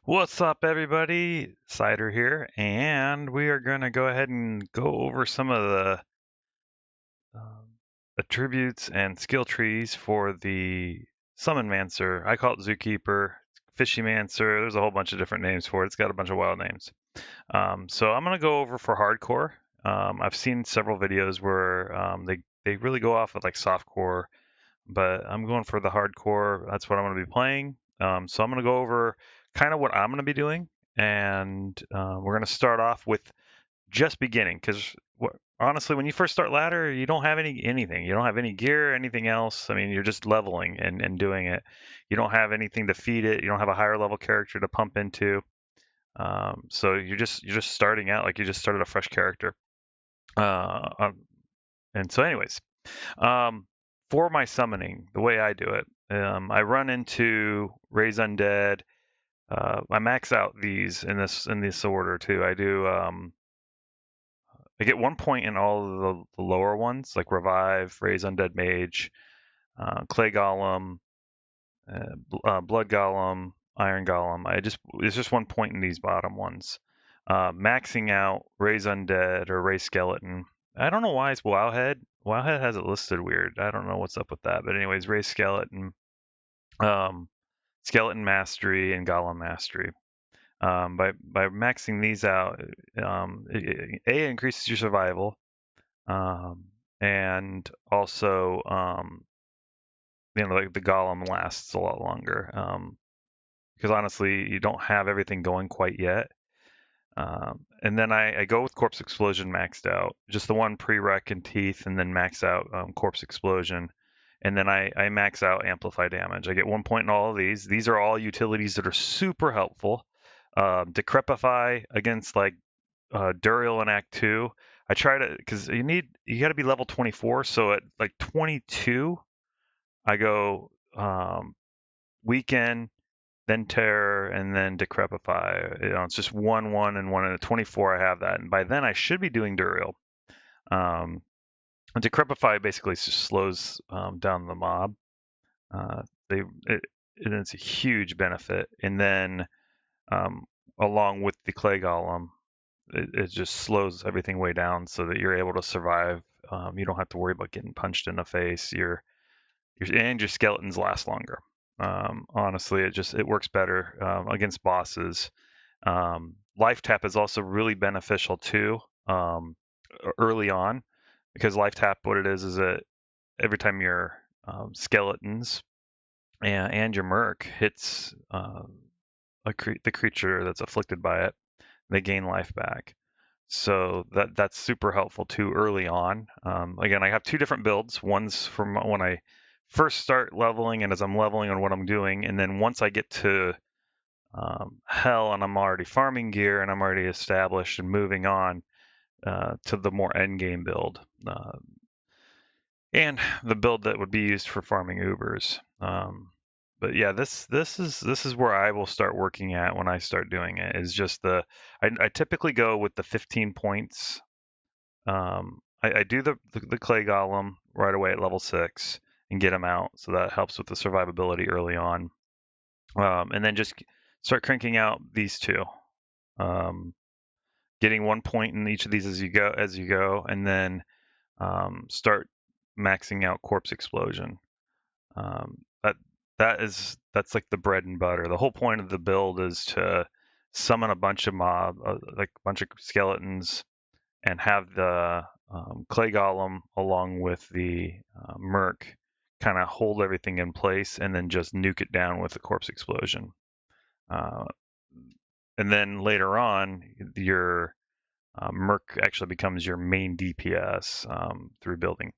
What's up, everybody? Cider here, and we are going to go ahead and go over some of the um, attributes and skill trees for the Summon Mancer. I call it Zookeeper, Fishy Mancer. There's a whole bunch of different names for it. It's got a bunch of wild names. So I'm going to go over for hardcore. I've seen several videos where they really go off with like softcore, but I'm going for the hardcore. That's what I'm going to be playing. So I'm going to go over kind of what I'm going to be doing, and we're going to start off with just beginning because honestly, when you first start ladder, you don't have anything. You don't have any gear, anything else. I mean, you're just leveling and doing it. You don't have anything to feed it. You don't have a higher level character to pump into. So you're just starting out like you just started a fresh character. And so, anyways, um, for my summoning, the way I do it, I run into Raise Undead. I max out these in this order too. I get 1 point in all of the lower ones, like Revive, Raise Undead Mage, Clay Golem, Blood Golem, Iron Golem. It's just 1 point in these bottom ones. Maxing out Raise Undead or Raise Skeleton. I don't know why it's Wowhead. Wowhead has it listed weird. I don't know what's up with that. But anyways, Raise Skeleton, um, Skeleton Mastery, and Golem Mastery. By maxing these out, it increases your survival, um, and also like the Golem lasts a lot longer. Because honestly, you don't have everything going quite yet. And then I go with Corpse Explosion maxed out, just the one prereq and Teeth, and then max out Corpse Explosion. And then I max out Amplify Damage. I get 1 point in all of these. These are all utilities that are super helpful. Decrepify against like Duriel in Act 2. I try to, because you got to be level 24. So at like 22, I go Weaken, then Terror, and then Decrepify. It's just 1, 1, and 1. And at 24, I have that. And by then, I should be doing Duriel. Um, and Decrepify basically just slows down the mob. Uh, they it's a huge benefit. And then along with the Clay Golem, it just slows everything way down so that you're able to survive. You don't have to worry about getting punched in the face. And your skeletons last longer. Honestly, it works better against bosses. Life tap is also really beneficial too early on, because life tap, what it is that every time your skeletons and your merc hits the creature that's afflicted by it, they gain life back. So that's super helpful too early on. Again, I have two different builds. One's from when I first start leveling and as I'm leveling on what I'm doing, and then once I get to hell and I'm already farming gear and I'm already established and moving on to the more end game build, and the build that would be used for farming Ubers. But yeah, this is where I will start working at when I start doing it. Is just I typically go with the 15 points. I do the clay golem right away at level 6 and get him out, so that helps with the survivability early on. And then just start cranking out these two, getting 1 point in each of these as you go, and then start maxing out corpse explosion. That that's like the bread and butter. The whole point of the build is to summon a bunch of like a bunch of skeletons, and have the clay golem along with the merc kind of hold everything in place, and then just nuke it down with the corpse explosion. And then later on, your merc actually becomes your main DPS through building.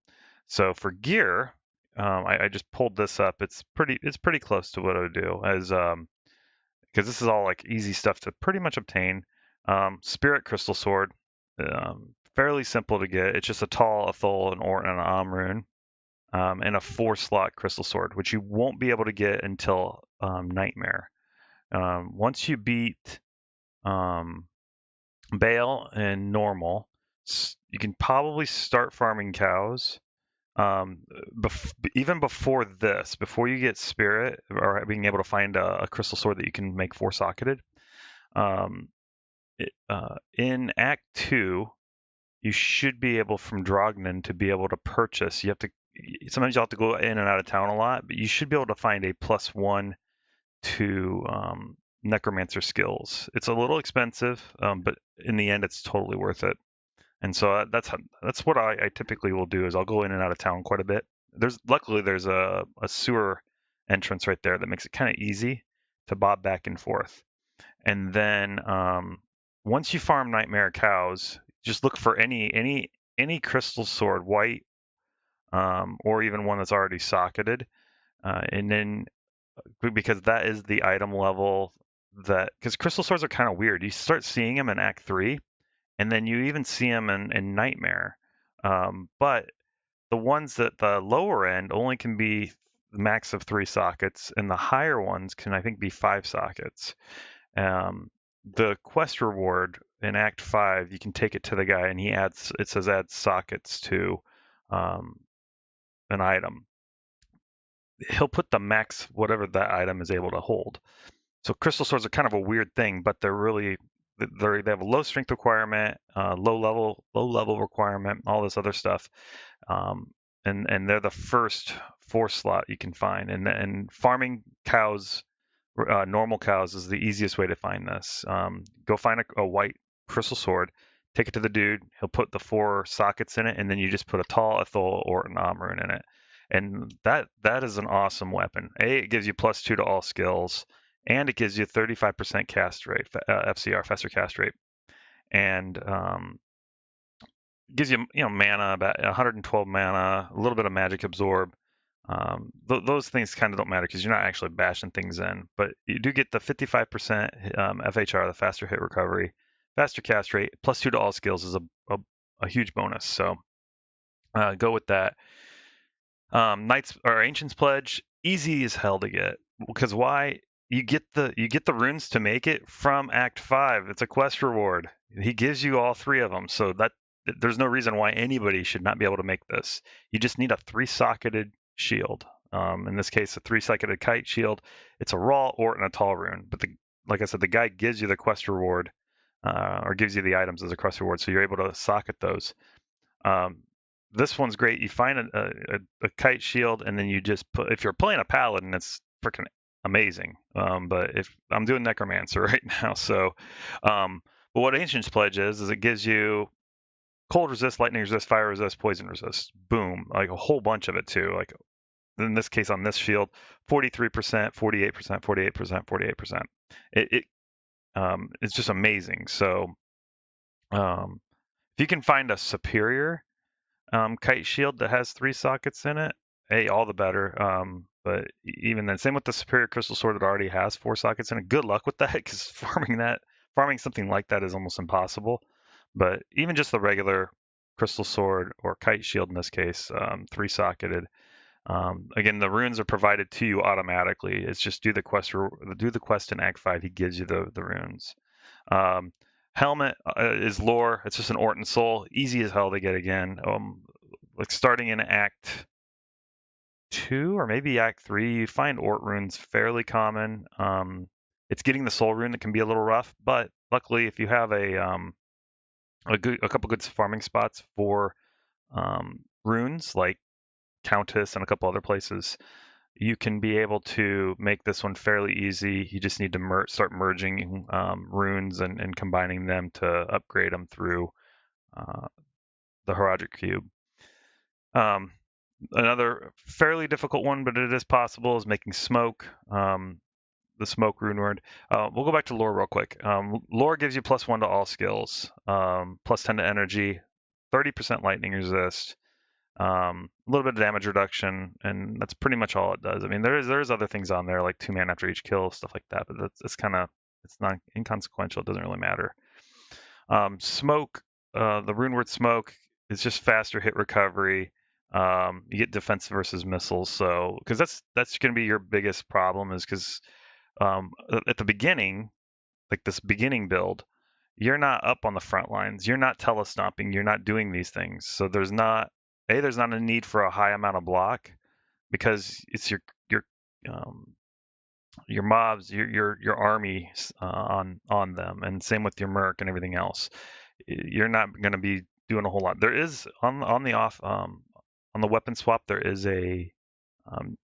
So for gear, I just pulled this up. It's pretty close to what I would do, as because this is all like easy stuff to pretty much obtain. Spirit Crystal Sword, fairly simple to get. It's just a Tall, a Thul, an Ort, and an Amrune, and a 4-slot Crystal Sword, which you won't be able to get until Nightmare. Once you beat Bale and Normal, you can probably start farming cows. Even before this, before you get Spirit or being able to find a Crystal Sword that you can make 4-socketed, Um, in Act 2, you should be able from Drognen to be able to purchase. You have to sometimes you'll have to go in and out of town a lot, but you should be able to find a +1 to necromancer skills. It's a little expensive, but in the end, it's totally worth it. And so that's what I typically will do is I'll go in and out of town quite a bit. Luckily there's a sewer entrance right there that makes it kind of easy to bob back and forth. And then once you farm nightmare cows, just look for any crystal sword, white, or even one that's already socketed, and then because that is the item level that because crystal swords are kind of weird. You start seeing them in Act 3, and then you even see them in Nightmare. But the ones at the lower end only can be max of 3 sockets, and the higher ones can I think be 5 sockets. The quest reward in Act 5, you can take it to the guy, and it says add sockets to um, an item. He'll put the max whatever that item is able to hold. So crystal swords are kind of a weird thing, but they have a low strength requirement, low level requirement, all this other stuff, and they're the first 4 slot you can find. And farming cows, normal cows, is the easiest way to find this. Go find a white crystal sword, take it to the dude. He'll put the 4 sockets in it, and then you just put a tall ethel or an rune in it. And that is an awesome weapon. It gives you +2 to all skills, and it gives you 35% cast rate, FCR, faster cast rate, and gives you mana, about 112 mana, a little bit of magic absorb. Those things kind of don't matter because you're not actually bashing things in, but you do get the 55% FHR, the faster hit recovery, faster cast rate, +2 to all skills is a huge bonus. So go with that. Knights or Ancients Pledge, easy as hell to get because why? You get the runes to make it from Act 5. It's a quest reward. He gives you all 3 of them, so that there's no reason why anybody should not be able to make this. You just need a 3-socketed shield. In this case, a 3-socketed kite shield. It's a raw or a tall rune, but like I said, the guy gives you the quest reward or gives you the items as a quest reward, so you're able to socket those. This one's great. You find a kite shield, and then you just put. If you're playing a paladin, it's freaking amazing. But if I'm doing necromancer right now, so but what Ancient's Pledge is it gives you cold resist, lightning resist, fire resist, poison resist. Boom, like a whole bunch of it too. Like in this case on this shield, 43%, 48%, 48%, 48%. It's just amazing. So if you can find a superior kite shield that has 3 sockets in it, hey, all the better. But even then, same with the superior crystal sword that already has 4 sockets in it. Good luck with that because farming something like that is almost impossible. But even just the regular crystal sword or kite shield in this case, 3-socketed. Again, the runes are provided to you automatically. It's just do the quest in Act 5. He gives you the runes. Um, Helmet is lore. It's just an Orton soul, easy as hell to get again. Like starting in Act 2 or maybe Act 3, you find Ort runes fairly common. It's getting the soul rune that can be a little rough, but luckily, if you have a couple good farming spots for runes like Countess and a couple other places, you can be able to make this one fairly easy. You just need to start merging runes and combining them to upgrade them through the Herodic Cube. Another fairly difficult one, but it is possible, is making smoke. The smoke rune word. We'll go back to lore real quick. Lore gives you +1 to all skills, +10 to energy, 30% lightning resist, a little bit of damage reduction, and that's pretty much all it does. I mean, there's other things on there like 2 mana after each kill, stuff like that, but it's not inconsequential. It doesn't really matter. Smoke, the rune word smoke is just faster hit recovery. You get defense versus missiles, so because that's going to be your biggest problem is because at the beginning, like this beginning build, you're not up on the front lines. You're not telestomping. You're not doing these things. So there's not a need for a high amount of block because it's your your mobs, your army on them, and same with your merc and everything else. You're not going to be doing a whole lot. There is on the off on the weapon swap, there is um,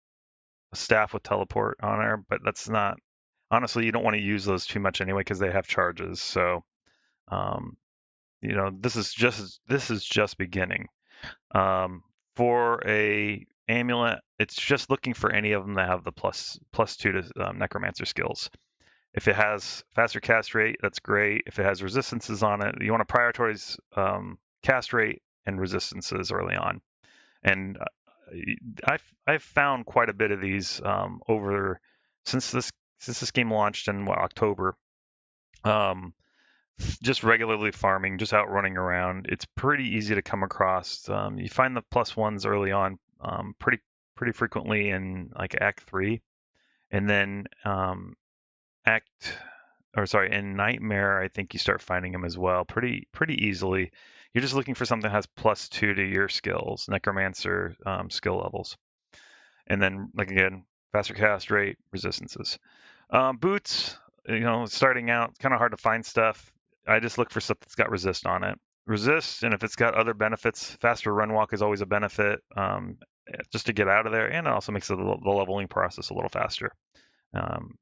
a staff with teleport on there, but that's not, honestly, you don't want to use those too much anyway because they have charges. So um, this is just beginning. Um, for a amulet, it's just looking for any of them that have the plus 2 to necromancer skills. If it has faster cast rate, that's great. If it has resistances on it, you want to prioritize cast rate and resistances early on. And I've found quite a bit of these over since this game launched in October. Um, just regularly farming, just out running around. It's pretty easy to come across. You find the +1s early on, pretty frequently in like Act 3, and then Act or sorry, in Nightmare, I think you start finding them as well, pretty easily. You're just looking for something that has +2 to your skills, Necromancer skill levels, and then like again, faster cast rate, resistances. Boots, starting out, kind of hard to find stuff. I just look for stuff that's got resist on it. Resist, and if it's got other benefits, faster run walk is always a benefit, just to get out of there, and it also makes the leveling process a little faster. Um,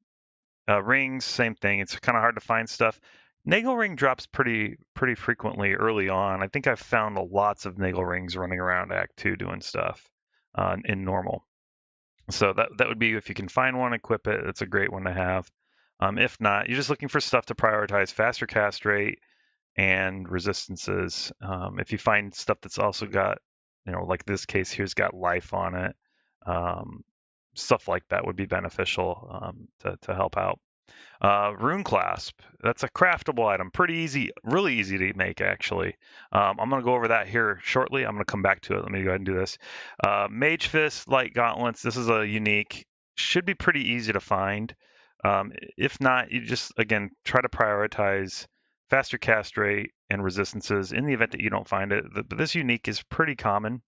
Rings, same thing. It's kind of hard to find stuff. Nagel ring drops pretty frequently early on. I think I've found lots of Nagel rings running around Act 2 doing stuff in normal. So that would be, if you can find one, equip it. It's a great one to have. If not, you're just looking for stuff to prioritize faster cast rate and resistances. If you find stuff that's also got, like this case here's got life on it, stuff like that would be beneficial to help out. Rune clasp. That's a craftable item. Pretty easy, really easy to make, actually. I'm going to go over that here shortly. I'm going to come back to it. Let me go ahead and do this. Mage Fist, Light Gauntlets. This is a unique. Should be pretty easy to find. If not, you just, again, try to prioritize faster cast rate and resistances in the event that you don't find it. But this unique is pretty common.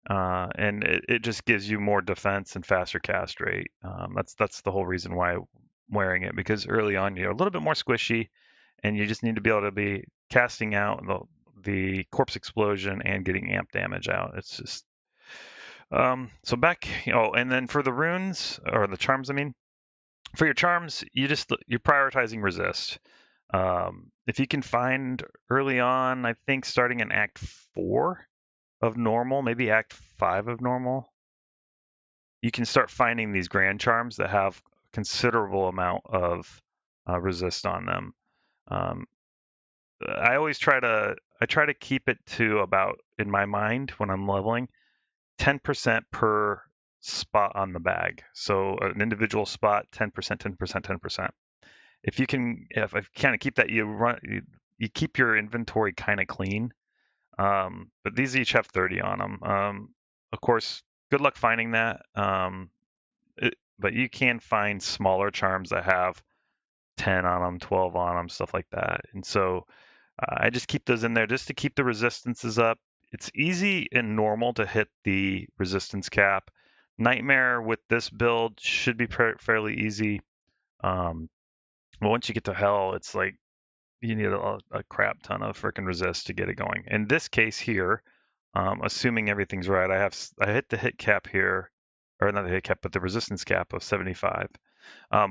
And it just gives you more defense and faster cast rate. That's the whole reason why I'm wearing it, because early on you're a little bit more squishy, and you just need to be able to be casting out the corpse explosion and getting amp damage out. It's just so back. Oh, and then for the runes or the charms, I mean, for your charms, you're prioritizing resist. If you can find early on, I think starting in Act 4 of normal, maybe Act 5 of normal, you can start finding these grand charms that have considerable amount of resist on them. Um, I try to keep it to about, in my mind when I'm leveling, 10% per spot on the bag. So an individual spot, 10%, 10%, 10%. If you kind of keep that, you keep your inventory kind of clean. But these each have 30 on them. Of course, good luck finding that. But you can find smaller charms that have 10 on them, 12 on them, stuff like that. And so I just keep those in there just to keep the resistances up. It's easy and normal to hit the resistance cap. Nightmare with this build should be fairly easy. But once you get to Hell, it's like you need a crap ton of freaking resist to get it going. In this case here, assuming everything's right, I hit the hit cap here, or not the hit cap, but the resistance cap of 75.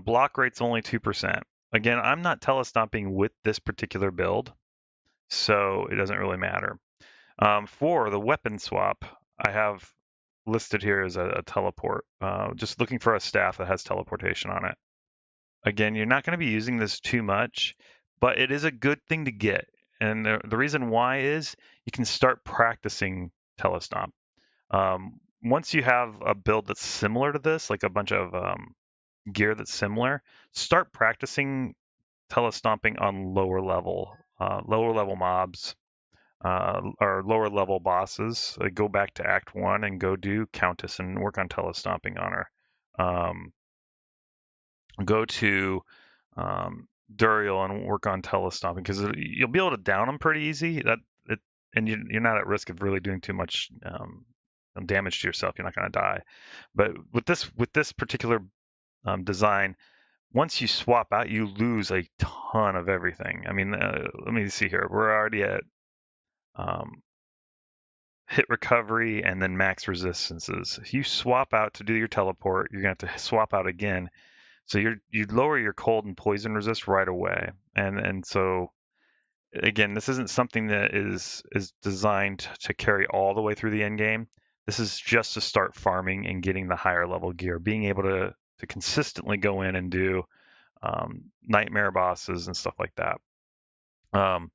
Block rate's only 2%. Again, I'm not telestomping with this particular build, so it doesn't really matter. For the weapon swap, I have listed here as a teleport. Just looking for a staff that has teleportation on it. Again, you're not going to be using this too much, but it is a good thing to get. And the reason why is you can start practicing telestomp. Once you have a build that's similar to this, like a bunch of gear that's similar, start practicing telestomping on lower level mobs, or lower level bosses. Go back to Act 1 and go do Countess and work on telestomping on her. Go to Duriel and work on telestomping, because you'll be able to down them pretty easy. And you're not at risk of really doing too much damage to yourself. You're not going to die. But with this particular design, once you swap out, you lose a ton of everything. I mean, let me see here. We're already at um, hit recovery and then max resistances. If you swap out to do your teleport, you're going to have to swap out again. So you lower your cold and poison resist right away. And so again, this isn't something that is designed to carry all the way through the end game. This is just to start farming and getting the higher level gear, being able to consistently go in and do nightmare bosses and stuff like that. Um,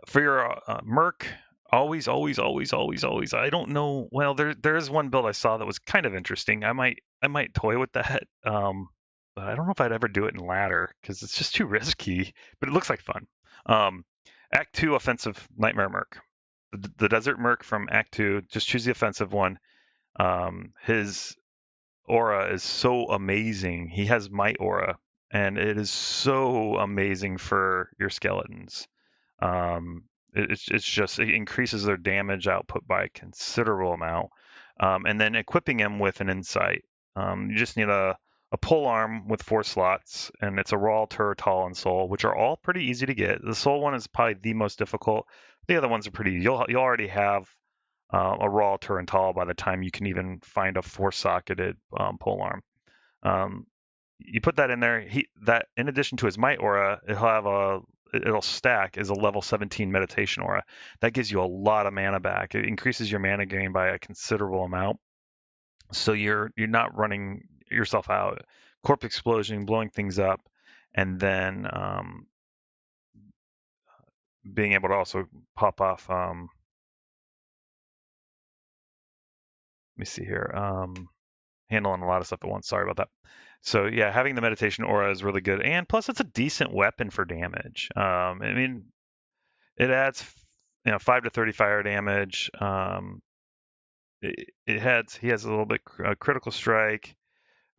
for your merc, always. I don't know. Well, there is one build I saw that was kind of interesting. I might toy with that. But I don't know if I'd ever do it in ladder because it's just too risky. But it looks like fun. Um, Act 2 offensive nightmare merc. The desert merc from Act 2. Just choose the offensive one. His aura is so amazing. He has might aura, and it is so amazing for your skeletons. Um, it's just it increases their damage output by a considerable amount. And then equipping him with an insight. You just need a pole arm with 4 slots, and it's a raw, turtle, and soul, which are all pretty easy to get. The soul one is probably the most difficult. The other ones are pretty. You'll already have a raw turtle by the time you can even find a 4-socketed pole arm. You put that in there. That in addition to his might aura, it'll stack as a level 17 meditation aura. That gives you a lot of mana back. It increases your mana gain by a considerable amount. So you're not running yourself out. Corpse explosion, blowing things up, and then being able to also pop off. Let me see here. Handling a lot of stuff at once. Sorry about that. So yeah, having the meditation aura is really good, and plus it's a decent weapon for damage. I mean, it adds 5 to 30 fire damage. He has a little bit critical strike,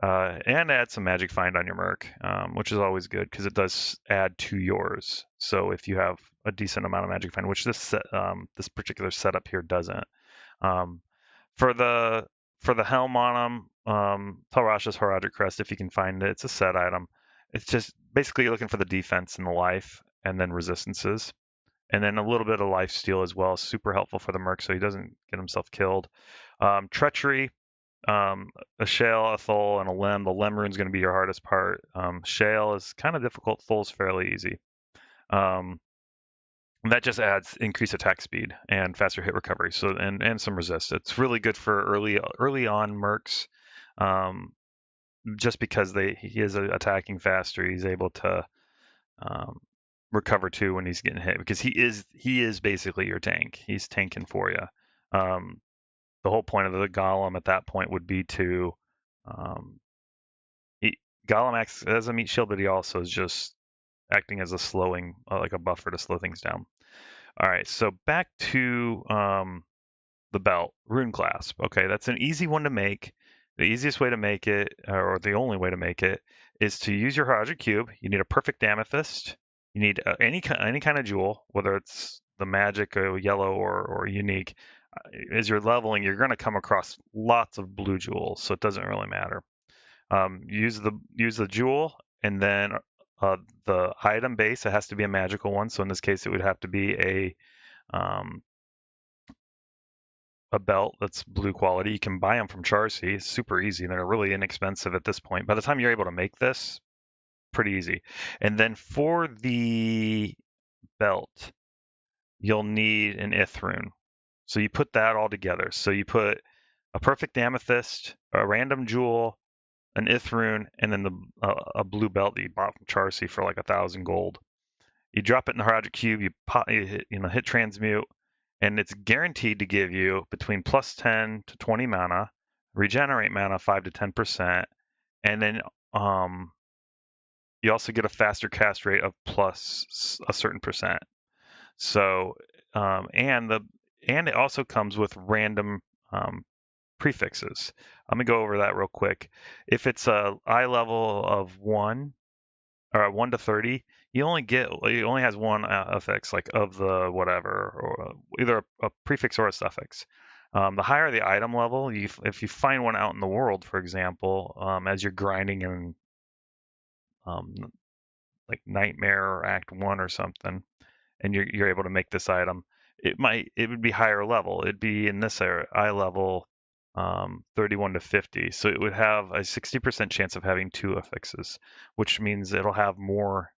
and adds some magic find on your merc, which is always good because it does add to yours. So if you have a decent amount of magic find, which this particular setup here doesn't. Um, for the helm on him, Talrash's Heraldric Crest, if you can find it, it's a set item. It's just basically looking for the defense and the life, and then resistances, and then a little bit of life steal as well. Super helpful for the merc, so he doesn't get himself killed. Treachery, a shale, a thole, and a limb. The limb rune is going to be your hardest part. Shale is kind of difficult. Thole's fairly easy. That just adds increased attack speed and faster hit recovery. So and some resist. It's really good for early on mercs, just because he is attacking faster. He's able to recover too when he's getting hit because he is basically your tank. He's tanking for you. The whole point of the golem at that point would be to golem acts as a meat shield, but he also is just acting as a slowing, like a buffer to slow things down. All right, so back to the belt, rune clasp. Okay, that's an easy one to make. The easiest way to make it, or the only way to make it, is to use your Heraldric Cube. You need a perfect amethyst. You need any kind of jewel, whether it's the magic, yellow, or unique. As you're leveling, you're going to come across lots of blue jewels, so it doesn't really matter. Use the jewel, and then the item base. It has to be a magical one. So in this case, it would have to be a belt that's blue quality. You can buy them from Charcy. It's super easy. They're really inexpensive at this point. By the time you're able to make this, pretty easy. And then for the belt, you'll need an Ith rune. So you put that all together. So you put a perfect amethyst, a random jewel, an Ith rune, and then a blue belt that you bought from Charcy for like 1,000 gold. You drop it in the Heraldric Cube, hit transmute, and it's guaranteed to give you between plus 10 to 20 mana, regenerate mana 5 to 10%, and then you also get a faster cast rate of plus a certain percent. So and it also comes with random prefixes. I'm gonna go over that real quick. If it's a eye level of 1 or 1 to 30, he only has one affix, like of the whatever, or either a prefix or a suffix. The higher the item level, if you find one out in the world, for example, as you're grinding in um, like Nightmare or Act 1 or something, and you're able to make this item, it would be higher level. It'd be in this eye level 31 to 50. So it would have a 60% chance of having 2 affixes, which means it'll have more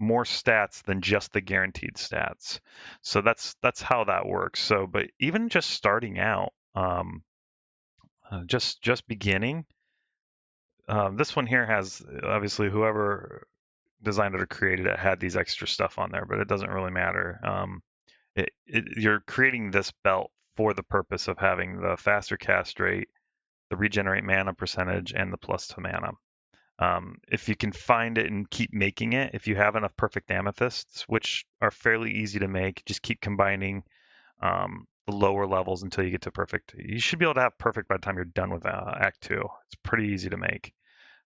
stats than just the guaranteed stats. So that's how that works. So, but even just starting out, just beginning, this one here has obviously whoever designed it or created it had these extra stuff on there, but it doesn't really matter. You're creating this belt for the purpose of having the faster cast rate, the regenerate mana percentage, and the plus to mana. If you can find it and keep making it, if you have enough perfect amethysts, which are fairly easy to make, just keep combining the lower levels until you get to perfect. You should be able to have perfect by the time you're done with Act 2. It's pretty easy to make.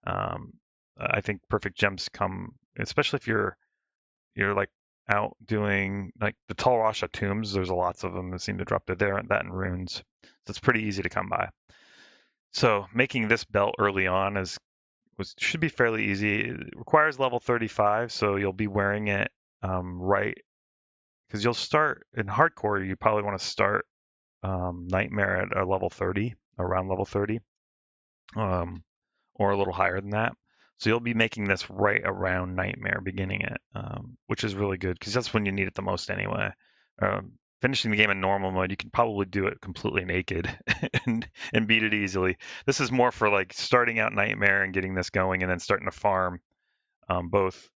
I think perfect gems come, especially if you're like out doing like the Tal Rasha tombs. There's lots of them that seem to drop there. That and runes, so it's pretty easy to come by. So making this belt early on should be fairly easy. It requires level 35, so you'll be wearing it right because you'll start in hardcore. You probably want to start Nightmare at a level 30, around level 30, or a little higher than that. So you'll be making this right around Nightmare, beginning it, which is really good because that's when you need it the most anyway. Finishing the game in normal mode, you can probably do it completely naked and beat it easily. This is more for like starting out Nightmare and getting this going, and then starting to farm both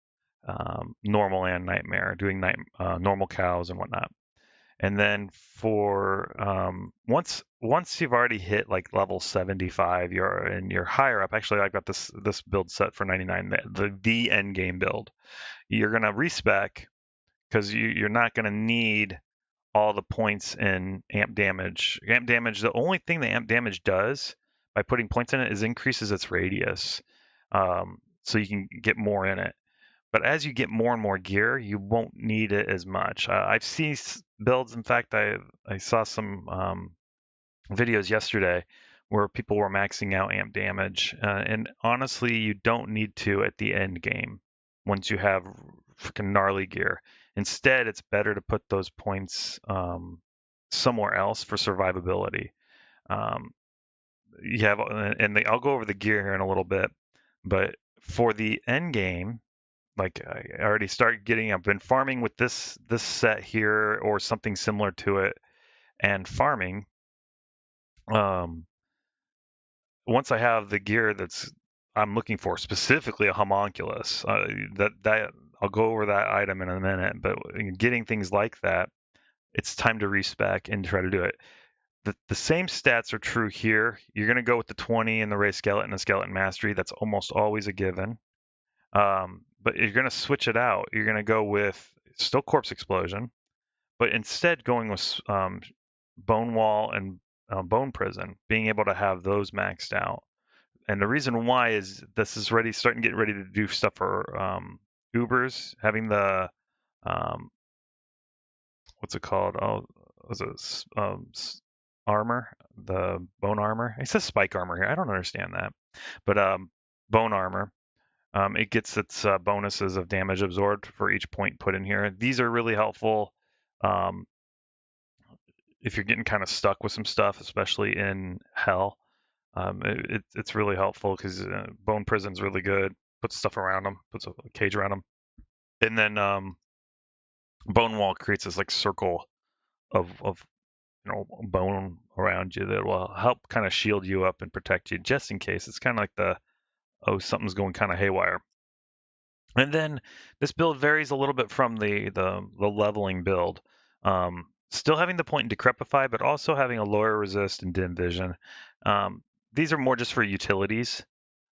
normal and Nightmare, doing normal cows and whatnot. And then for once you've already hit like level 75, you're higher up. Actually, I got this build set for 99, the end game build. You're gonna respec because you're not gonna need all the points in amp damage. Amp damage, the only thing that amp damage does by putting points in it is increases its radius, so you can get more in it. But as you get more and more gear, you won't need it as much. I've seen builds. In fact, I saw some videos yesterday where people were maxing out amp damage, and honestly, you don't need to at the end game once you have freaking gnarly gear. Instead, it's better to put those points somewhere else for survivability. Um, you have, and I'll go over the gear here in a little bit, but for the end game, like I already start getting, I've been farming with this set here or something similar to it, and farming. Um, Once I have the gear that's I'm looking for, specifically a homunculus, that I'll go over that item in a minute. But getting things like that, it's time to respec and try to do it. The same stats are true here. You're going to go with the 20 in the Ray Skeleton and Skeleton Mastery. That's almost always a given. But you're going to switch it out. You're going to go with still Corpse Explosion, but instead going with Bone Wall and Bone Prison, being able to have those maxed out. And the reason why is this is starting to get ready to do stuff for Ubers, having the what's it called? Oh, was it armor? The bone armor? It says spike armor here. I don't understand that, but bone armor. It gets its bonuses of damage absorbed for each point put in here. These are really helpful um, if you're getting kind of stuck with some stuff, especially in Hell. It's really helpful because Bone Prison's really good. Puts stuff around them, puts a cage around them, and then Bone Wall creates this like circle of bone around you that will help kind of shield you up and protect you just in case. It's kind of like something's going kind of haywire. And then this build varies a little bit from the leveling build. Still having the point in Decrepify, but also having a lower resist and dim vision. These are more just for utilities.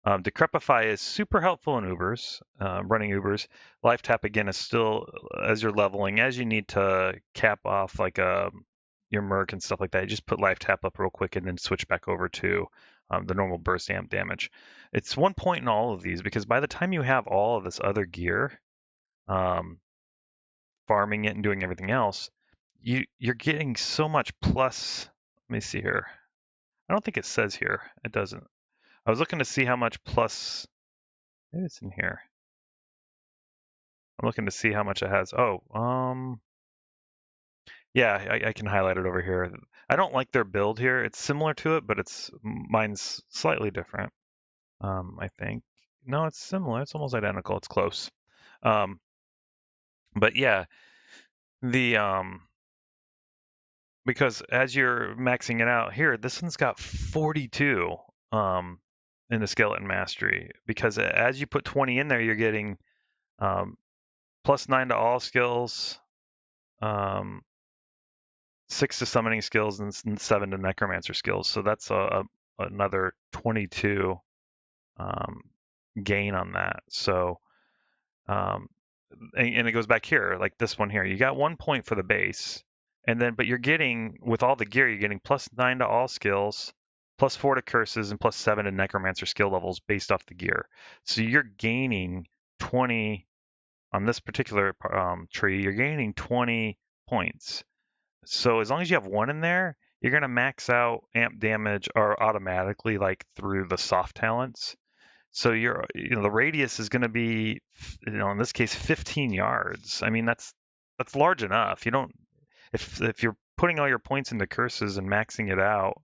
Decrepify is super helpful in Ubers, running Ubers. Life tap again is still as you're leveling, as you need to cap off like your Merc and stuff like that. You just put life tap up real quick and then switch back over to the normal burst amp damage. It's one point in all of these because by the time you have all of this other gear, farming it and doing everything else, you're getting so much plus me see here. I don't think it says here. It doesn't. I was looking to see how much plus. Maybe it's in here. I'm looking to see how much it has. Oh, yeah, I can highlight it over here. I don't like their build here. It's similar to it, but mine's slightly different. I think. No, it's similar. It's almost identical. It's close. Um, but yeah, the because as you're maxing it out here, this one's got 42 in the skeleton mastery. Because as you put 20 in there, you're getting +9 to all skills, 6 to summoning skills, and 7 to necromancer skills. So that's another 22 gain on that. So and it goes back here, like this one here. You got 1 point for the base, and then but you're getting with all the gear, you're getting +9 to all skills, +4 to curses, and +7 to necromancer skill levels based off the gear. So you're gaining 20 on this particular tree. You're gaining 20 points. So as long as you have 1 in there, you're gonna max out amp damage or automatically like through the soft talents. So the radius is going to be, in this case, 15 yards. I mean, that's large enough. You don't if you're putting all your points into curses and maxing it out,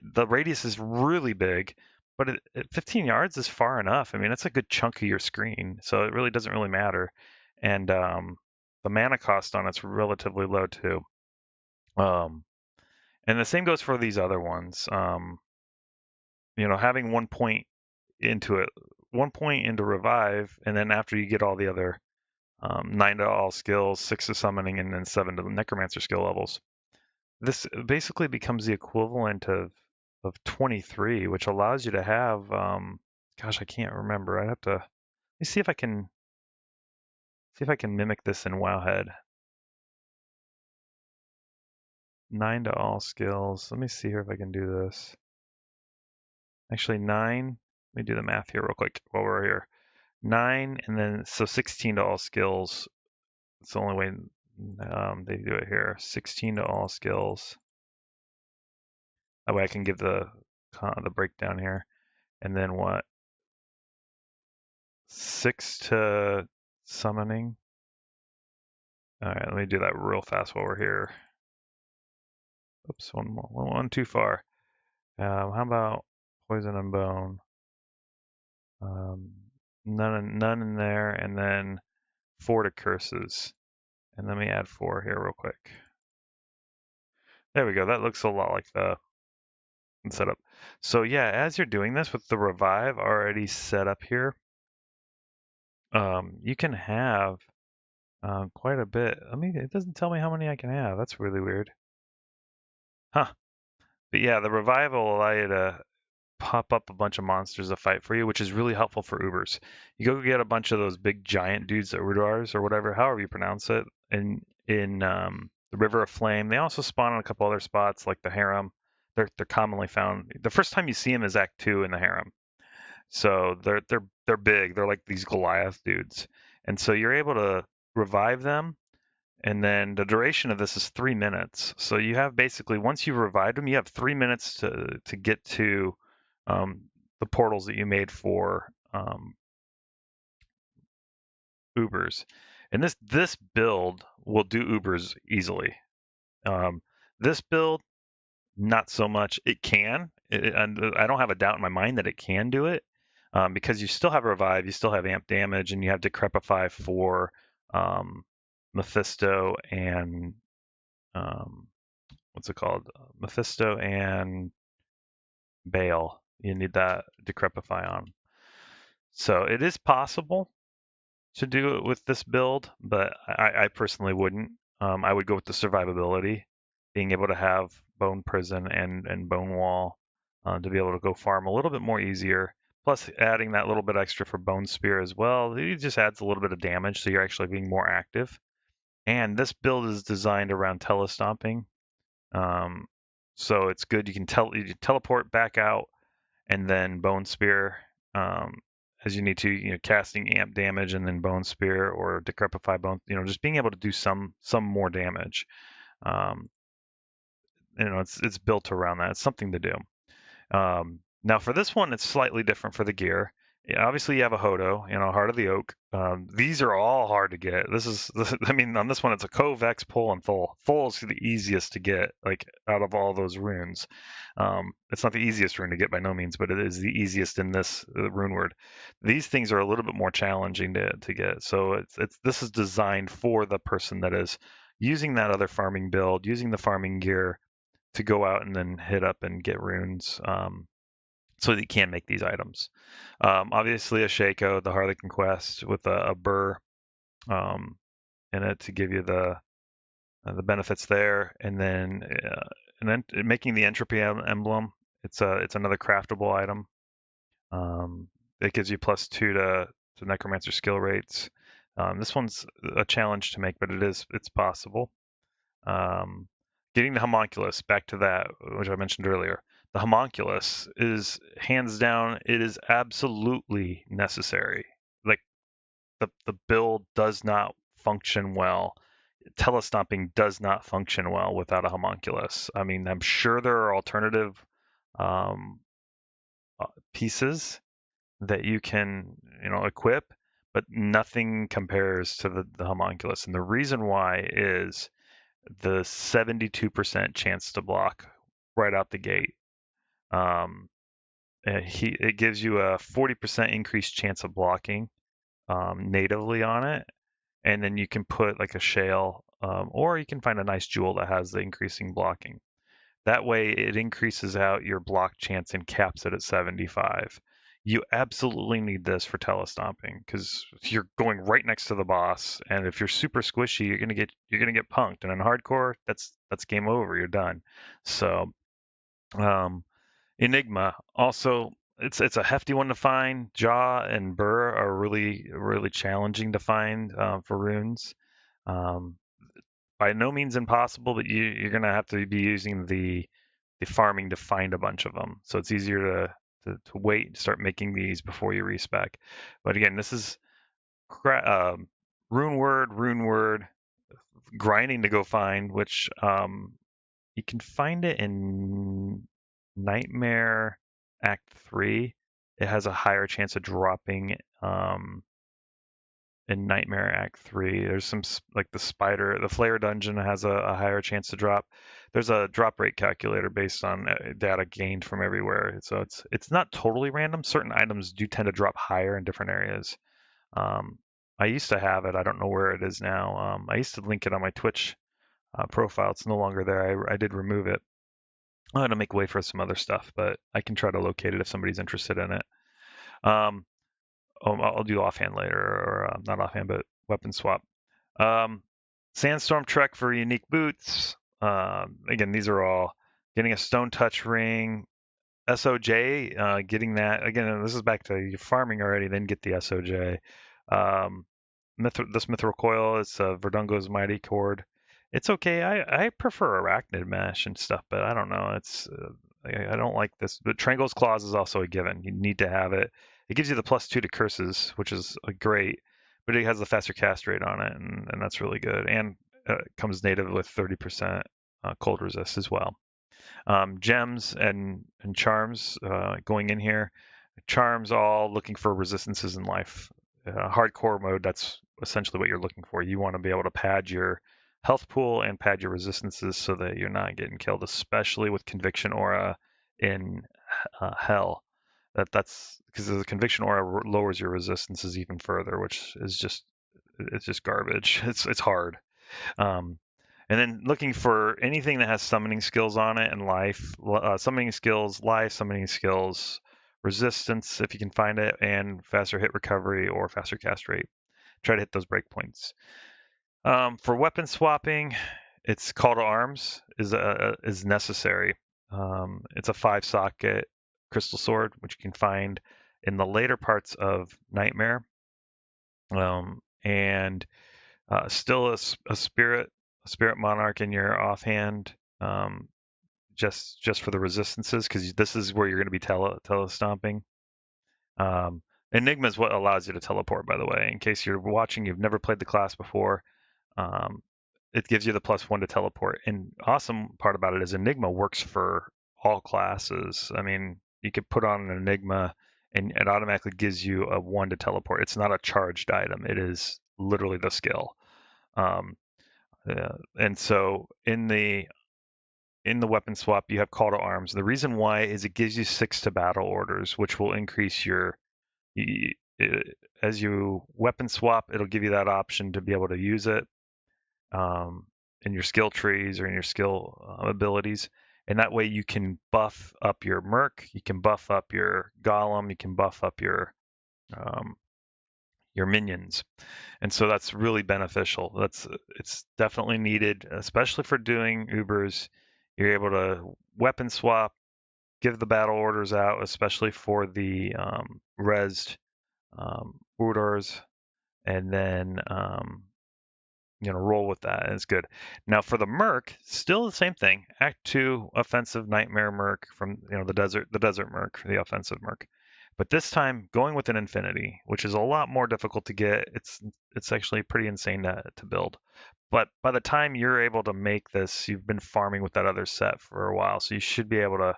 the radius is really big, but 15 yards is far enough. I mean, that's a good chunk of your screen, so it really doesn't really matter. And the mana cost on it's relatively low too. And the same goes for these other ones. Having 1 point into it, 1 point into revive, and then after you get all the other 9 to all skills, 6 to summoning, and then 7 to the necromancer skill levels. This basically becomes the equivalent of 23, which allows you to have gosh, I can't remember. I'd have to let me see if I can mimic this in Wowhead. 9 to all skills. Let me see here if I can do this. Actually, 9. Let me do the math here real quick while we're here. 9 and then so 16 to all skills. It's the only way they do it here. 16 to all skills. That way I can give the breakdown here. And then what? 6 to summoning. All right, let me do that real fast while we're here. Oops, one too far. How about poison and bone? None in there, and then 4 to curses. And let me add 4 here real quick. There we go. That looks a lot like the setup. So yeah, as you're doing this with the revive already set up here, you can have quite a bit. It doesn't tell me how many I can have. That's really weird. Huh. But yeah, the revive will allow you to pop up a bunch of monsters to fight for you, which is really helpful for Ubers. You go get a bunch of those big giant dudes, the Udars or whatever, however you pronounce it, in the River of Flame. They also spawn in a couple other spots like the Harem. They're commonly found. The first time you see them is Act 2 in the Harem. So they're big. They're like these Goliath dudes. And so you're able to revive them, and then the duration of this is 3 minutes. So you have basically once you've revived them, you have 3 minutes to get to the portals that you made for Ubers. And this build will do Ubers easily. This build, not so much. It can, and I don't have a doubt in my mind that it can do it, because you still have revive, you still have amp damage, and you have decrepify for Mephisto and what's it called? Mephisto and Bale. You need that decrepify on. So it is possible to do it with this build, but I personally wouldn't. I would go with the survivability, being able to have Bone Prison and Bone Wall to be able to go farm a little bit more easier. Plus, adding that little bit extra for Bone Spear as well, it just adds a little bit of damage, so you're actually being more active. And this build is designed around telestomping, so it's good. You can teleport back out and then Bone Spear as you need to, casting amp damage and then Bone Spear or Decrepify Bone, just being able to do some more damage. it's built around that. It's something to do. Now for this one, it's slightly different for the gear. Yeah, obviously, you have a Hodo, Heart of the Oak. These are all hard to get. I mean, on this one, it's a Kovex, Pull, and Thul. Thul is the easiest to get, like out of all those runes. It's not the easiest rune to get by no means, but it is the easiest in this rune word. These things are a little bit more challenging to get. So this is designed for the person that is using that other farming build, using the farming gear to go out and then hit up and get runes. So that you can make these items. Obviously, a Shaco, the Harlequin Quest with a burr um, in it to give you the benefits there, and then making the entropy emblem. It's another craftable item. It gives you +2 to necromancer skill rates. This one's a challenge to make, but it's possible. Getting the homunculus, back to that, which I mentioned earlier. The homunculus is hands down, it is absolutely necessary. Like the build does not function well. Telestomping does not function well without a homunculus. I mean, I'm sure there are alternative um, pieces that you can, equip, but nothing compares to the homunculus. And the reason why is the 72% chance to block right out the gate. It gives you a 40% increased chance of blocking natively on it, and then you can put like a shale, or you can find a nice jewel that has the increasing blocking. That way, it increases out your block chance and caps it at 75. You absolutely need this for telestomping because you're going right next to the boss, and if you're super squishy, you're gonna get punked. And in hardcore, that's game over. You're done. So, um, Enigma also, it's a hefty one to find. Jaw and Burr are really challenging to find for runes. Um, by no means impossible, but you're gonna have to be using the farming to find a bunch of them. So it's easier to wait and start making these before you respec. But again, this is rune word, grinding to go find, which you can find it in Nightmare Act 3. It has a higher chance of dropping in Nightmare Act 3. There's some, like the Flare Dungeon has a higher chance to drop. There's a drop rate calculator based on data gained from everywhere. So it's not totally random. Certain items do tend to drop higher in different areas. I used to have it. I don't know where it is now. I used to link it on my Twitch profile. It's no longer there. I did remove it. I had to make way for some other stuff, but I can try to locate it if somebody's interested in it. Um, I'll do offhand later, or not offhand, but weapon swap. Sandstorm Trek for unique boots. Again, these are all getting a Stone Touch ring. SOJ, getting that. Again, this is back to your farming already, then get the SOJ. This Mithril Coil is Verdungo's Mighty Cord. It's okay. I prefer Arachnid Mesh and stuff, but I don't know. I don't like this. But Trangle's Claws is also a given. You need to have it. It gives you the +2 to curses, which is great, but it has the faster cast rate on it, and that's really good. And it comes native with 30% cold resist as well. Gems and charms going in here. Charms all looking for resistances in life. Hardcore mode, that's essentially what you're looking for. You want to be able to pad your health pool and pad your resistances so that you're not getting killed, especially with Conviction Aura in Hell. That's because the Conviction Aura lowers your resistances even further, which is just garbage. It's hard. Um, and then looking for anything that has summoning skills on it and life, summoning skills, life, summoning skills, resistance if you can find it, and faster hit recovery or faster cast rate. Try to hit those breakpoints. For weapon swapping, it's Call to Arms is necessary. It's a 5-socket crystal sword, which you can find in the later parts of Nightmare, and still a spirit monarch in your offhand, just for the resistances, because this is where you're going to be telestomping. Enigma is what allows you to teleport, by the way. In case you're watching, you've never played the class before. it gives you the +1 to teleport. And awesome part about it is Enigma works for all classes. I mean, you could put on an Enigma and it automatically gives you a 1 to teleport. It's not a charged item. It is literally the skill. Um, and so in the weapon swap, you have call to arms. The reason why is it gives you 6 to battle orders, which will increase your as you weapon swap. It'll give you that option to be able to use it in your skill trees or in your skill abilities. And that way you can buff up your merc, you can buff up your golem, you can buff up um, your minions. And so that's really beneficial. It's definitely needed, especially for doing Ubers. You're able to weapon swap, give the battle orders out, especially for the resed orders, and then roll with that. And it's good. Now for the Merc, still the same thing. Act 2 offensive nightmare Merc from the desert Merc, the offensive Merc. But this time going with an infinity, which is a lot more difficult to get. It's actually pretty insane to build. But by the time you're able to make this, you've been farming with that other set for a while, so you should be able to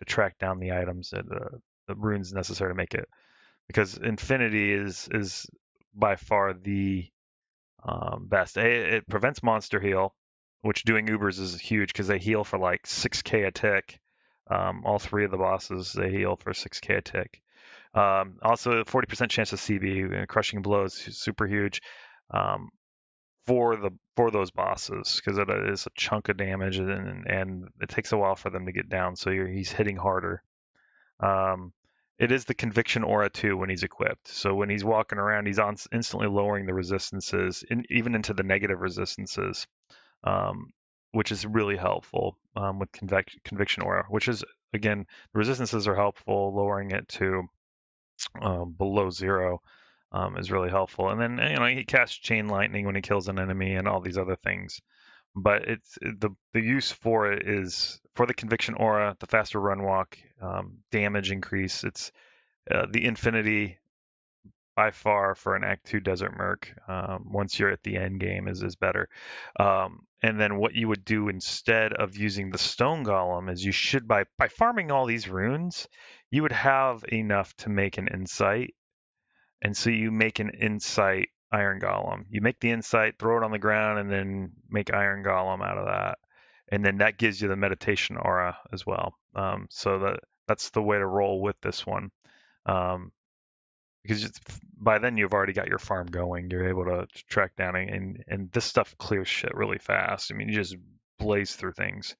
track down the items and the runes necessary to make it. Because infinity is by far the best. It prevents monster heal, which doing Ubers is huge because they heal for like 6k a tick. All 3 of the bosses they heal for 6k a tick. Also, 40% chance of CB, crushing blows, super huge for those bosses because it is a chunk of damage and it takes a while for them to get down. So he's hitting harder. It is the conviction aura too when he's equipped. So when he's walking around, he's instantly lowering the resistances, even into the negative resistances, um, which is really helpful with conviction aura. Which is again, the resistances are helpful. Lowering it to below 0 is really helpful. And then he casts chain lightning when he kills an enemy and all these other things. But it's the use for it is for the conviction aura, the faster run walk, damage increase. It's the infinity by far for an Act 2 Desert Merc. Once you're at the end game is better. And then what you would do instead of using the Stone Golem is you should by farming all these runes, you would have enough to make an Insight. And so you make an Insight Iron Golem. You make the Insight, throw it on the ground, and then make Iron Golem out of that. And then that gives you the meditation aura as well. So that's the way to roll with this one. Because by then you've already got your farm going. You're able to track down and this stuff clears shit really fast. I mean, you just blaze through things.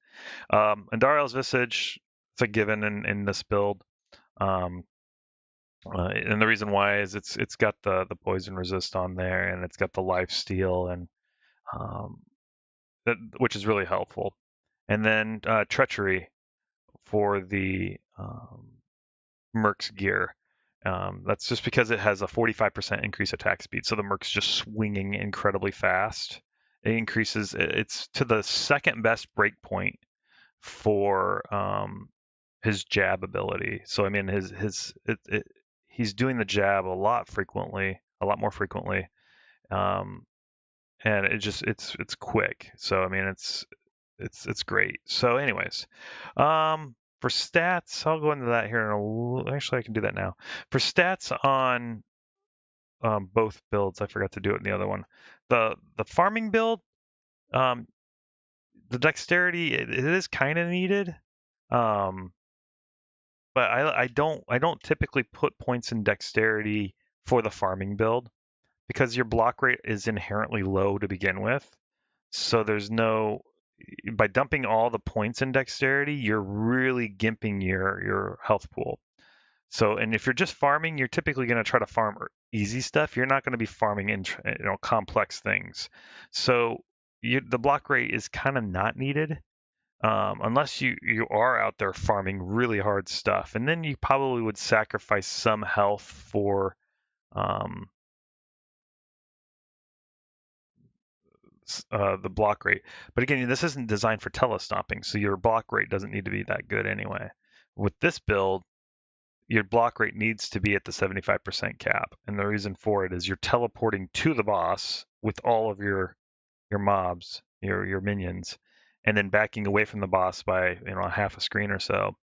Andariel's Visage, it's a given in this build. And the reason why is it's got the poison resist on there, and it's got the life steal, and which is really helpful. And then treachery for the Merc's gear. That's just because it has a 45% increase attack speed, so the Merc's just swinging incredibly fast. It increases. It's to the second best breakpoint for his jab ability. So I mean, he's doing the jab a lot more frequently, and it's quick. So I mean, it's great. So anyways, for stats, I'll go into that here in a little. Actually, I can do that now. For stats on both builds, I forgot to do it in the other one. The farming build, the dexterity, it is kind of needed. But I don't typically put points in dexterity for the farming build because your block rate is inherently low to begin with. So there's no by dumping all the points in dexterity, you're really gimping your health pool. So, and if you're just farming, you're typically going to try to farm easy stuff. You're not going to be farming in complex things. So the block rate is kind of not needed unless you are out there farming really hard stuff, and then you probably would sacrifice some health for the block rate. But again, this isn't designed for telestomping, so your block rate doesn't need to be that good anyway. With this build, your block rate needs to be at the 75% cap, and the reason for it is you're teleporting to the boss with all of your mobs your minions, and then backing away from the boss by a half a screen or so,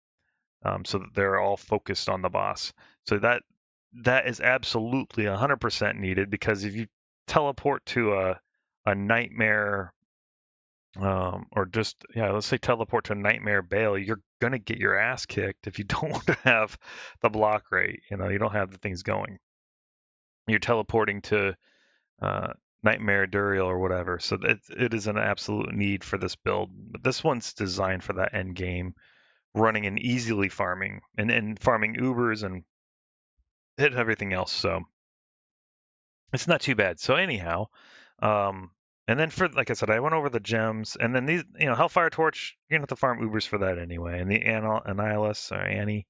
so that they're all focused on the boss. So that is absolutely 100% needed, because if you teleport to a nightmare, or just, yeah, let's say teleport to a nightmare Bale, you're gonna get your ass kicked if you don't want to have the block rate. You don't have the things going. You're teleporting to uh, Nightmare Duriel or whatever. So it is an absolute need for this build. But this one's designed for that end game, running and easily farming and farming Ubers and hit everything else. So it's not too bad. So anyhow, um, and then for, like I said, I went over the gems, and then these, Hellfire Torch, you're gonna have to farm Ubers for that anyway, and the Annihilus or Annie,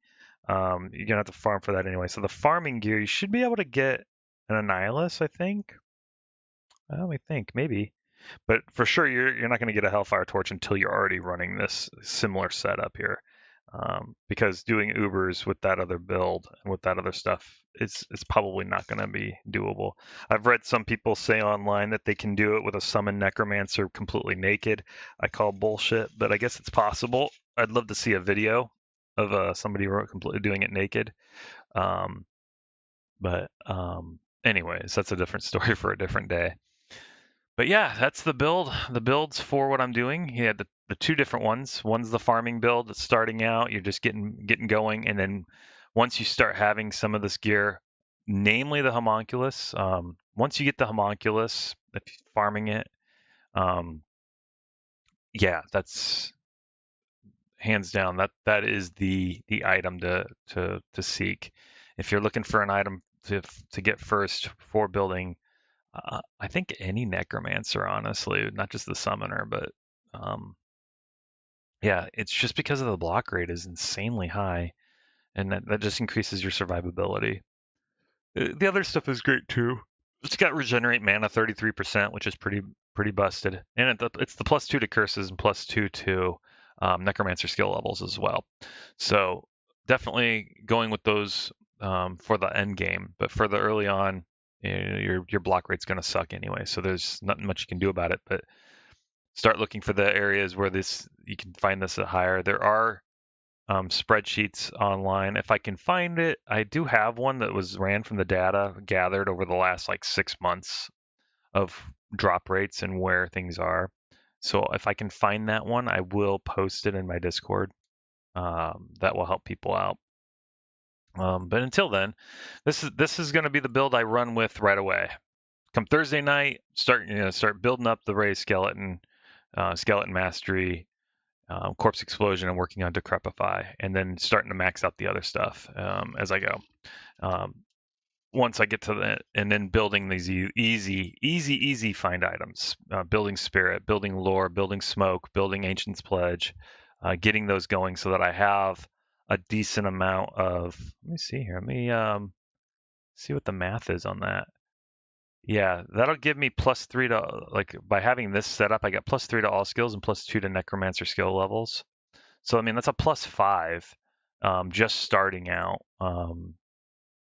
you're gonna have to farm for that anyway. So the farming gear, you should be able to get an Annihilus, I think. Let me think, maybe. But for sure, you're not going to get a Hellfire Torch until you're already running this similar setup here, because doing Ubers with that other build and with that other stuff, it's probably not going to be doable. I've read some people say online that they can do it with a summon Necromancer completely naked. I call bullshit, but I guess it's possible. I'd love to see a video of somebody completely doing it naked. But anyways, that's a different story for a different day. But yeah, that's the build. The builds for what I'm doing. You had the two different ones. One's the farming build that's starting out. You're just getting going, and then once you start having some of this gear, namely the homunculus. Once you get the homunculus, if you're farming it, um, yeah, that's hands down. That is the item to seek. If you're looking for an item to get first for building, I think any necromancer, honestly, not just the summoner, but um, yeah, it's just because of the block rate is insanely high, and that just increases your survivability. The other stuff is great too. It's got regenerate mana 33%, which is pretty busted, and it's the +2 to curses and +2 to necromancer skill levels as well. So definitely going with those for the end game, but for the early on, your block rate's going to suck anyway. So there's not much you can do about it. But start looking for the areas where you can find this at higher. There are spreadsheets online. If I can find it, I do have one that was ran from the data gathered over the last like 6 months of drop rates and where things are. So if I can find that one, I will post it in my Discord. That will help people out. But until then, this is going to be the build I run with right away. Come Thursday night, start building up the Ray skeleton, skeleton mastery, corpse explosion, and working on decrepify, and then starting to max out the other stuff as I go. Once I get to the, and then building these easy find items, building spirit, building lore, building smoke, building ancient's pledge, getting those going so that I have a decent amount of. Let me see here. Let me see what the math is on that. Yeah, that'll give me +3 to, like, by having this set up, I got +3 to all skills and +2 to necromancer skill levels. So I mean that's a +5 just starting out.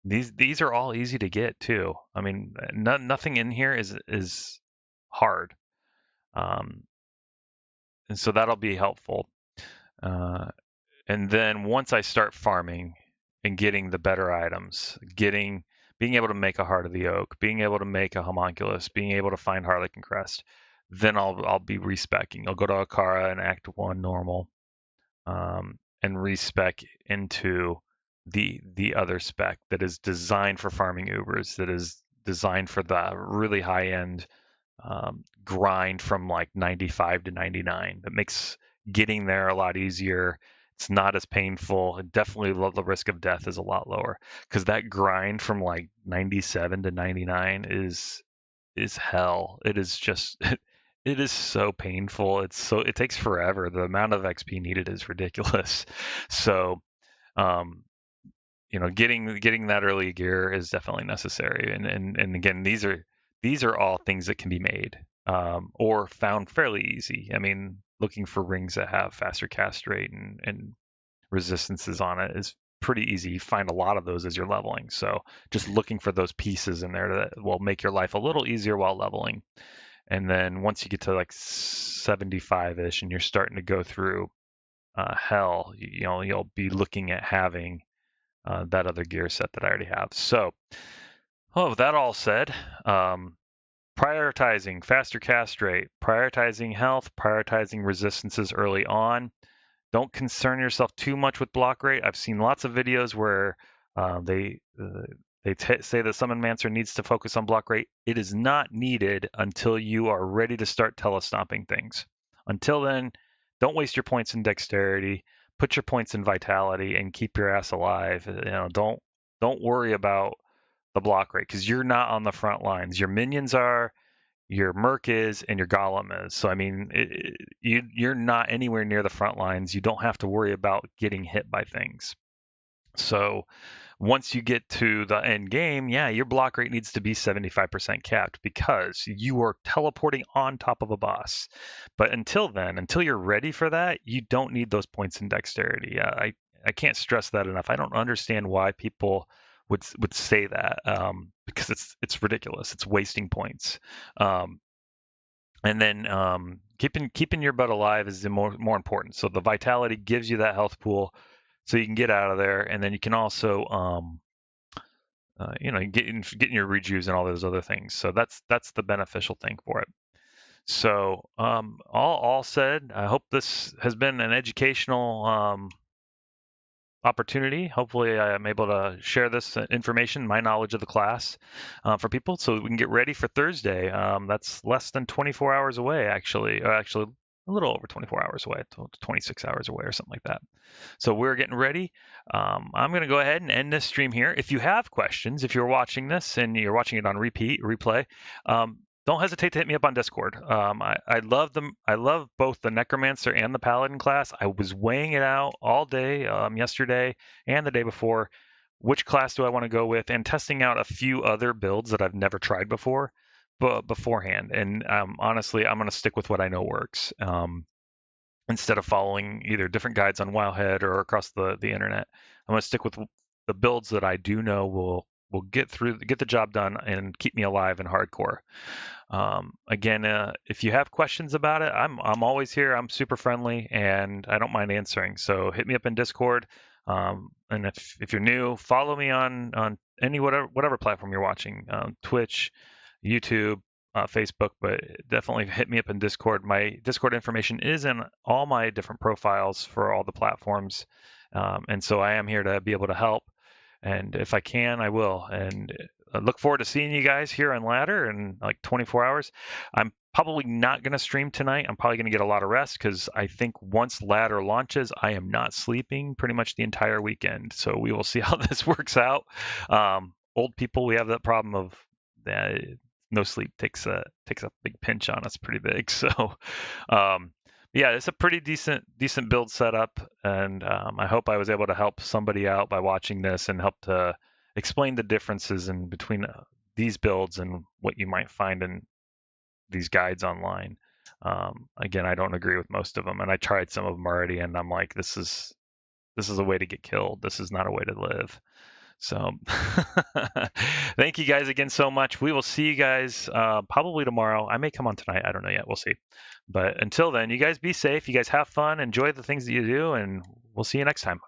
These are all easy to get too. I mean, nothing in here is hard, um, and so that'll be helpful. Uh, and then once I start farming and getting the better items, being able to make a Heart of the Oak, being able to make a homunculus, being able to find Harlequin Crest, then I'll be respecking. I'll go to Akara and Act 1 normal, and respec into the other spec that is designed for farming Ubers, that is designed for the really high end grind from like 95 to 99. That makes getting there a lot easier. It's not as painful. Definitely the risk of death is a lot lower, because that grind from like 97 to 99 is hell. It is just it is so painful. It takes forever. The amount of XP needed is ridiculous. So, um, getting that early gear is definitely necessary. And again, these are all things that can be made, or found fairly easy. I mean, looking for rings that have faster cast rate and resistances on it is pretty easy. You find a lot of those as you're leveling. So just looking for those pieces in there that will make your life a little easier while leveling. And then once you get to like 75-ish and you're starting to go through hell, you'll be looking at having that other gear set that I already have. So, with that all said, prioritizing faster cast rate, prioritizing health, prioritizing resistances early on. Don't concern yourself too much with block rate. I've seen lots of videos where they say that Summon Mancer needs to focus on block rate. It is not needed until you are ready to start telestomping things. Until then, don't waste your points in dexterity. Put your points in vitality and keep your ass alive. Don't worry about the block rate because you're not on the front lines. Your minions are, your Merc is, and your Golem is. So I mean, you're not anywhere near the front lines. You don't have to worry about getting hit by things. So once you get to the end game, yeah, your block rate needs to be 75% capped because you are teleporting on top of a boss. But until then, until you're ready for that, you don't need those points in dexterity. I can't stress that enough. I don't understand why people would say that because it's ridiculous. It's wasting points. And then keeping your butt alive is the more important. So the vitality gives you that health pool, so you can get out of there, and then you can also getting your rejuves and all those other things. So that's the beneficial thing for it. So all said, I hope this has been an educational opportunity. Hopefully I am able to share this information, my knowledge of the class for people so we can get ready for Thursday. That's less than 24 hours away, actually a little over 24 hours away, 26 hours away or something like that. So we're getting ready. I'm going to go ahead and end this stream here. If you have questions, if you're watching this and you're watching it on replay, don't hesitate to hit me up on Discord. I love them. I love both the Necromancer and the Paladin class. I was weighing it out all day yesterday and the day before. Which class do I want to go with? And testing out a few other builds that I've never tried before, but beforehand. And honestly, I'm going to stick with what I know works instead of following either different guides on Wowhead or across the internet. I'm going to stick with the builds that I do know will get the job done and keep me alive in hardcore. Again, if you have questions about it, I'm always here. I'm super friendly and I don't mind answering. So hit me up in Discord. And if you're new, follow me on any whatever platform you're watching, Twitch, YouTube, Facebook, but definitely hit me up in Discord. My Discord information is in all my different profiles for all the platforms. And so I am here to be able to help. And if I can, I will. And I look forward to seeing you guys here on Ladder in like 24 hours. I'm probably not going to stream tonight. I'm probably going to get a lot of rest because I think once Ladder launches, I am not sleeping pretty much the entire weekend. So we will see how this works out. Old people, we have that problem of no sleep takes a big pinch on us, pretty big. So yeah, it's a pretty decent build setup, and I hope I was able to help somebody out by watching this and help to explain the differences in between these builds and what you might find in these guides online. Again, I don't agree with most of them, and I tried some of them already, and I'm like, this is a way to get killed. This is not a way to live. So thank you guys again so much. We will see you guys probably tomorrow. I may come on tonight. I don't know yet. We'll see. But until then, you guys be safe. You guys have fun. Enjoy the things that you do, and we'll see you next time. All right.